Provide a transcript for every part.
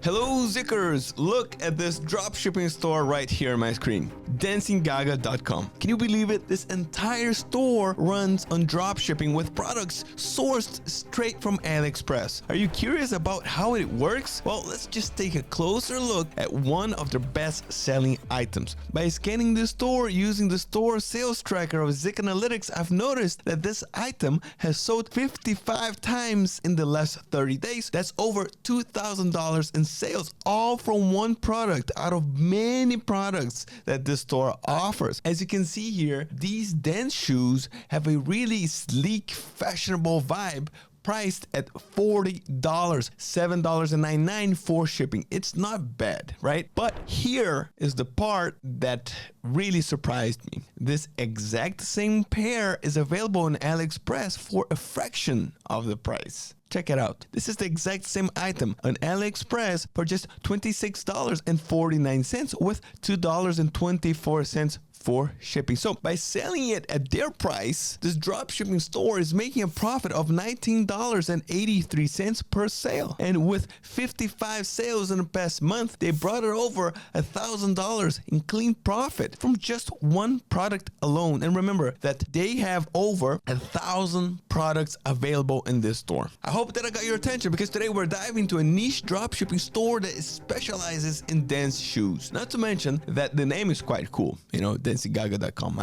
Hello Zickers! Look at this dropshipping store right here on my screen. DancingGaga.com. Can you believe it? This entire store runs on dropshipping with products sourced straight from AliExpress. Are you curious about how it works? Well, let's just take a closer look at one of their best-selling items. By scanning the store using the store sales tracker of Zik Analytics, I've noticed that this item has sold 55 times in the last 30 days. That's over $2,000 in sales, all from one product out of many products that this store offers. As you can see here, these dance shoes have a really sleek, fashionable vibe, priced at $40, $7.99 for shipping. It's not bad, right? But here is the part that really surprised me. This exact same pair is available on AliExpress for a fraction of the price. Check it out. This is the exact same item on AliExpress for just $26.49 with $2.24 for shipping. So by selling it at their price, this dropshipping store is making a profit of $19.83 per sale. And with 55 sales in the past month, they brought it over $1,000 in clean profit from just one product alone. And remember that they have over 1,000 products available in this store. I hope that I got your attention because today we're diving into a niche dropshipping store that specializes in dance shoes. Not to mention that the name is quite cool. You know, DancingGaga.com.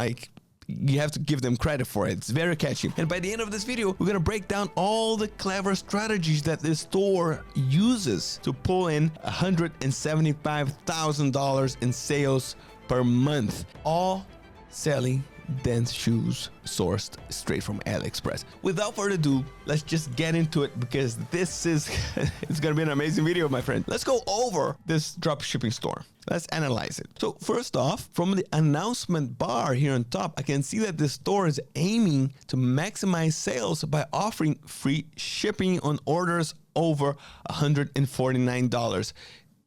You have to give them credit for it. It's very catchy. And by the end of this video, we're going to break down all the clever strategies that this store uses to pull in $175,000 in sales per month, all selling dance shoes sourced straight from AliExpress. Without further ado, let's just get into it because this is it's gonna be an amazing video, my friend. Let's go over this dropshipping store. Let's analyze it. So first off, from the announcement bar here on top, I can see that this store is aiming to maximize sales by offering free shipping on orders over $149.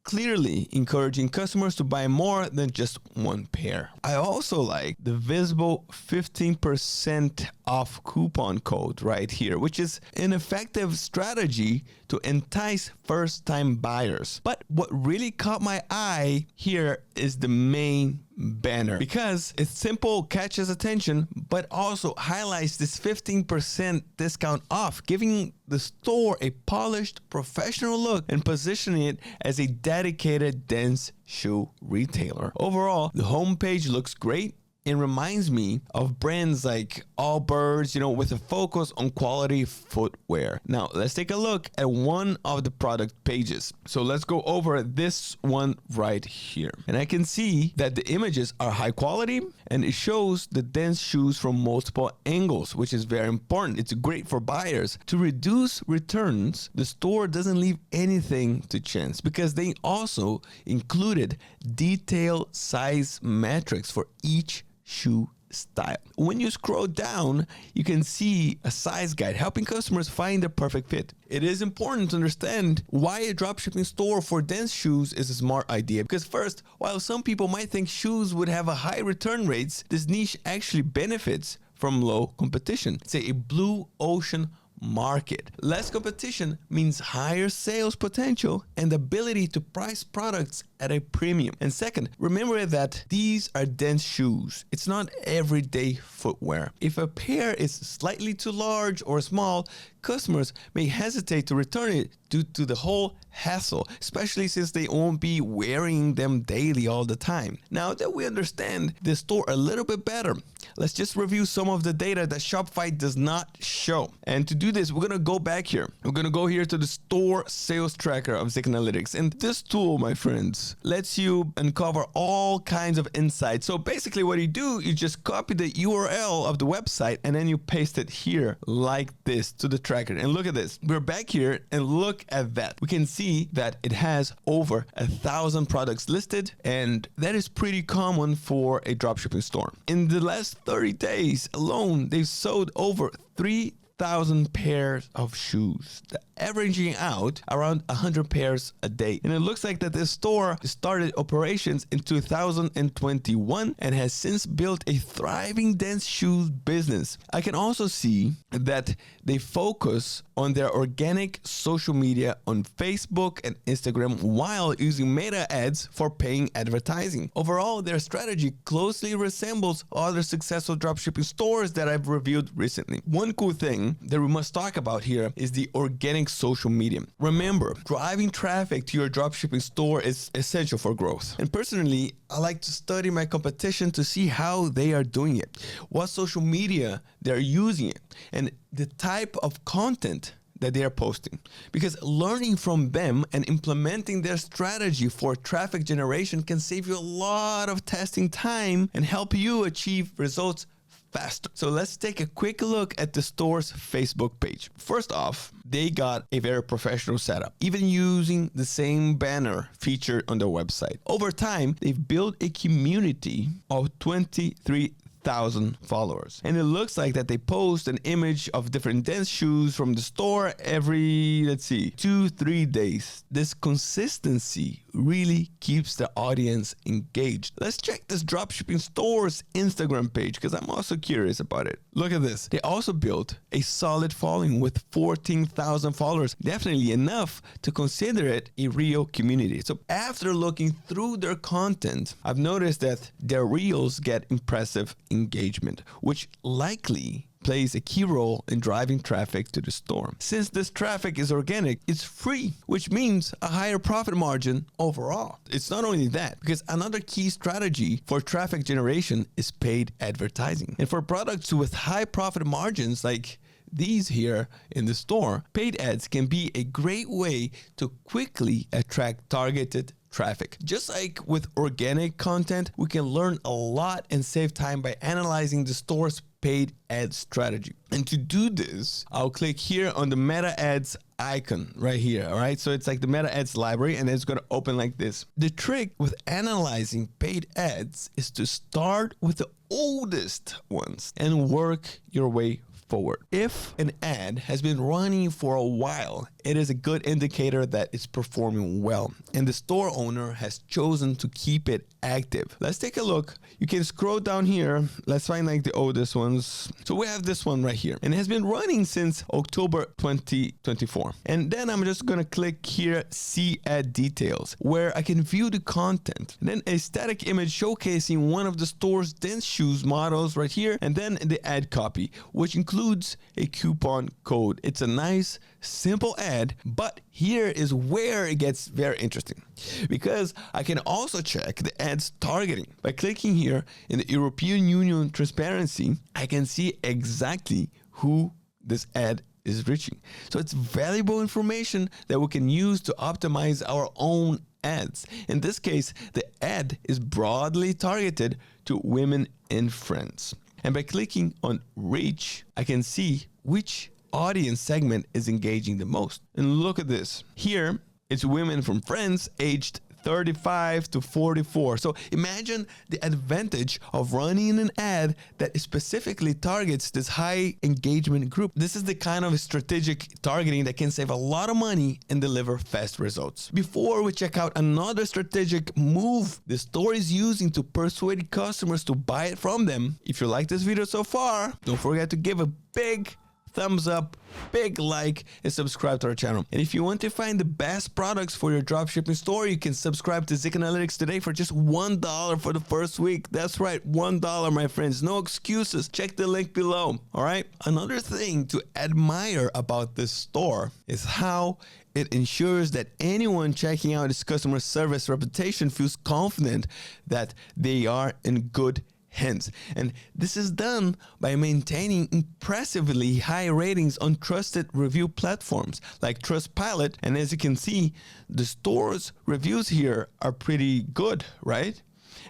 Clearly encouraging customers to buy more than just one pair. I also like the visible 15% off coupon code right here, which is an effective strategy to entice first-time buyers. But what really caught my eye here is the main banner, because it's simple, catches attention, but also highlights this 15% discount off, giving the store a polished, professional look and positioning it as a dedicated dance shoe retailer. Overall, the homepage looks great. It reminds me of brands like Allbirds, with a focus on quality footwear. Now, let's take a look at one of the product pages. So let's go over this one right here. And I can see that the images are high quality and it shows the dance shoes from multiple angles, which is very important. It's great for buyers. To reduce returns, the store doesn't leave anything to chance because they also included detailed size metrics for each shoe style. When you scroll down, you can see a size guide helping customers find the perfect fit. It is important to understand why a dropshipping store for dance shoes is a smart idea. Because first, while some people might think shoes would have a high return rates, this niche actually benefits from low competition. It's a blue ocean market. Less competition means higher sales potential and the ability to price products at a premium. And second, remember that these are dance shoes. It's not everyday footwear. If a pair is slightly too large or small, customers may hesitate to return it due to the whole hassle, especially since they won't be wearing them daily all the time. Now that we understand the store a little bit better, let's just review some of the data that Shopify does not show. And to do this, we're gonna go back here. We're gonna go here to the store sales tracker of Zik Analytics. And this tool, my friends, lets you uncover all kinds of insights. So basically what you do, you just copy the URL of the website and then you paste it here like this to the tracker. And look at this. We're back here and look at that. We can see that it has over 1,000 products listed, and that is pretty common for a dropshipping store. In the last 30 days alone, they've sold over 3,000 100,000 pairs of shoes, averaging out around 100 pairs a day. And it looks like that this store started operations in 2021 and has since built a thriving dance shoes business. I can also see that they focus on their organic social media on Facebook and Instagram while using meta ads for paying advertising. Overall, their strategy closely resembles other successful dropshipping stores that I've reviewed recently. One cool thing that we must talk about here is the organic social media. Remember, driving traffic to your dropshipping store is essential for growth. And personally, I like to study my competition to see how they are doing it, what social media they're using it, and the type of content that they are posting. Because learning from them and implementing their strategy for traffic generation can save you a lot of testing time and help you achieve results faster. So let's take a quick look at the store's Facebook page. First off, they got a very professional setup, even using the same banner featured on their website. Over time, they've built a community of 23,000 followers. And it looks like that they post an image of different dance shoes from the store every, 2-3 days. This consistency really keeps the audience engaged. Let's check this dropshipping store's Instagram page because I'm also curious about it. Look at this. They also built a solid following with 14,000 followers, definitely enough to consider it a real community. So after looking through their content, I've noticed that their reels get impressive engagement, which likely plays a key role in driving traffic to the store. Since this traffic is organic, it's free, which means a higher profit margin overall. It's not only that, because another key strategy for traffic generation is paid advertising. And for products with high profit margins like these here in the store, paid ads can be a great way to quickly attract targeted traffic. Just like with organic content, we can learn a lot and save time by analyzing the store's paid ad strategy. And to do this, I'll click here on the meta ads icon right here. All right. So it's like the meta ads library and it's going to open like this. The trick with analyzing paid ads is to start with the oldest ones and work your way forward. If an ad has been running for a while, it is a good indicator that it's performing well and the store owner has chosen to keep it active. Let's take a look. You can scroll down here. Let's find like the oldest ones. So we have this one right here and it has been running since October 2024. And then I'm just going to click here, see ad details, where I can view the content. And then a static image showcasing one of the store's dance shoes models right here. And then the ad copy, which includes a coupon code. It's a nice, simple ad, but here is where it gets very interesting because I can also check the ad's targeting. By clicking here in the European Union transparency, I can see exactly who this ad is reaching. So it's valuable information that we can use to optimize our own ads. In this case, the ad is broadly targeted to women and friends. And by clicking on reach, I can see which audience segment is engaging the most. And look at this. Here, it's women from friends aged 35 to 44. So imagine the advantage of running an ad that specifically targets this high engagement group. This is the kind of strategic targeting that can save a lot of money and deliver fast results. Before we check out another strategic move the store is using to persuade customers to buy it from them, if you like this video so far, don't forget to give a big thumbs up, big like, and subscribe to our channel. And if you want to find the best products for your dropshipping store, you can subscribe to Zik Analytics today for just $1 for the first week. That's right, $1, my friends. No excuses. Check the link below. All right. Another thing to admire about this store is how it ensures that anyone checking out its customer service reputation feels confident that they are in good hands. And this is done by maintaining impressively high ratings on trusted review platforms like Trustpilot. And as you can see, the store's reviews here are pretty good, right?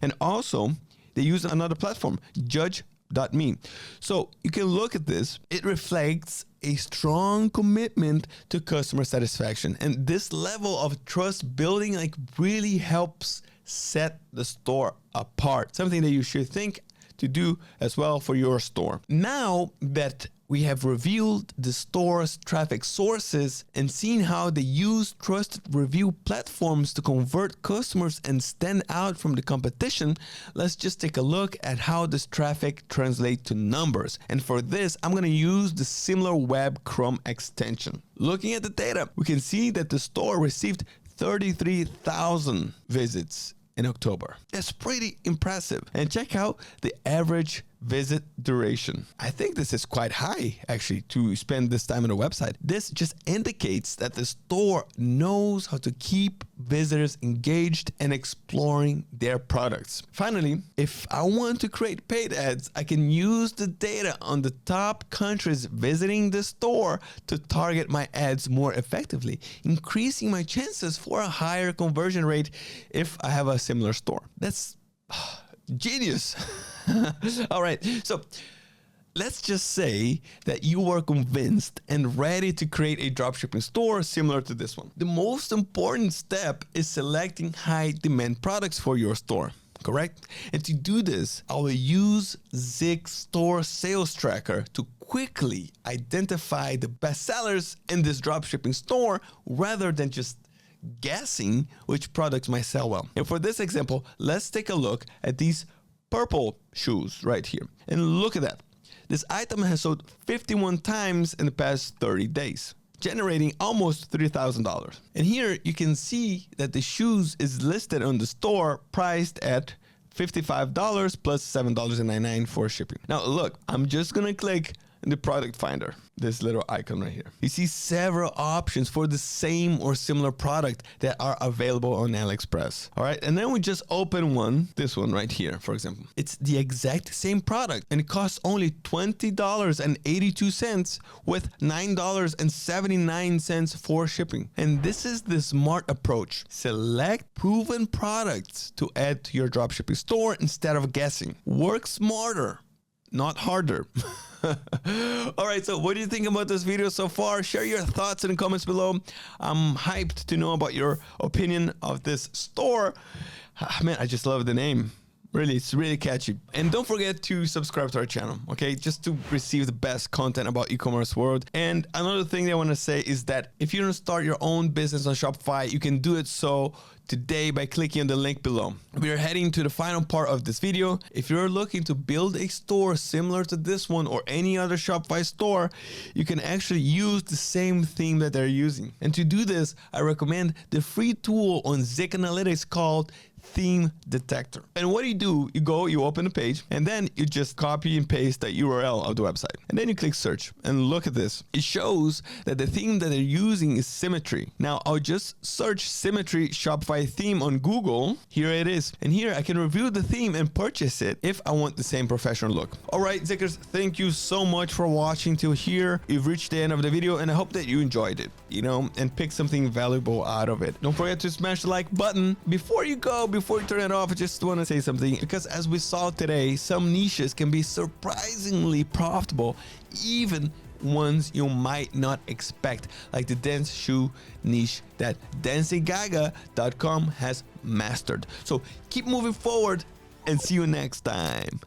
And also, they use another platform, Judge.me. So you can look at this. It reflects a strong commitment to customer satisfaction. And this level of trust building really helps set the store apart. Something that you should think to do as well for your store. Now that we have reviewed the store's traffic sources and seen how they use trusted review platforms to convert customers and stand out from the competition. Let's just take a look at how this traffic translates to numbers. And for this, I'm going to use the SimilarWeb Chrome extension. Looking at the data, we can see that the store received 33,000 visits in October. That's pretty impressive. And check out the average visit duration. I think this is quite high actually to spend this time on the website. This just indicates that the store knows how to keep visitors engaged and exploring their products. Finally, if I want to create paid ads, I can use the data on the top countries visiting the store to target my ads more effectively, increasing my chances for a higher conversion rate if I have a similar store. That's genius. All right, so let's just say that you were convinced and ready to create a dropshipping store similar to this one. The most important step is selecting high demand products for your store, correct? And to do this, I will use Zig Store Sales Tracker to quickly identify the best sellers in this dropshipping store rather than just guessing which products might sell well. And for this example, let's take a look at these purple shoes right here. And look at that. This item has sold 51 times in the past 30 days, generating almost $3,000. And here you can see that the shoes is listed on the store priced at $55 plus $7.99 for shipping. Now look, I'm just gonna click the product finder, this little icon right here. You see several options for the same or similar product that are available on AliExpress. All right, and then we just open one, this one right here, for example. It's the exact same product and it costs only $20.82 with $9.79 for shipping. And this is the smart approach. Select proven products to add to your dropshipping store instead of guessing. Work smarter, not harder. All right, so what do you think about this video so far? Share your thoughts in the comments below. I'm hyped to know about your opinion of this store. Man, I just love the name. Really, it's really catchy. And don't forget to subscribe to our channel, okay? Just to receive the best content about e-commerce world. And another thing that I want to say is that if you want to start your own business on Shopify, you can do it so today by clicking on the link below. We are heading to the final part of this video. If you're looking to build a store similar to this one or any other Shopify store, you can actually use the same theme that they're using. And to do this, I recommend the free tool on Zig Analytics called Theme Detector. And what do, you open the page, and then you just copy and paste the URL of the website. And then you click search, and look at this. It shows that the theme that they're using is Symmetry. Now, I'll just search Symmetry Shopify theme on Google. Here it is. And here I can review the theme and purchase it if I want the same professional look. All right, Ziggers, thank you so much for watching till here. You've reached the end of the video, and I hope that you enjoyed it, and pick something valuable out of it. Don't forget to smash the like button. Before you turn it off, I just want to say something, because as we saw today, some niches can be surprisingly profitable, even ones you might not expect, like the dance shoe niche that dancegaga.com has mastered. So keep moving forward and see you next time.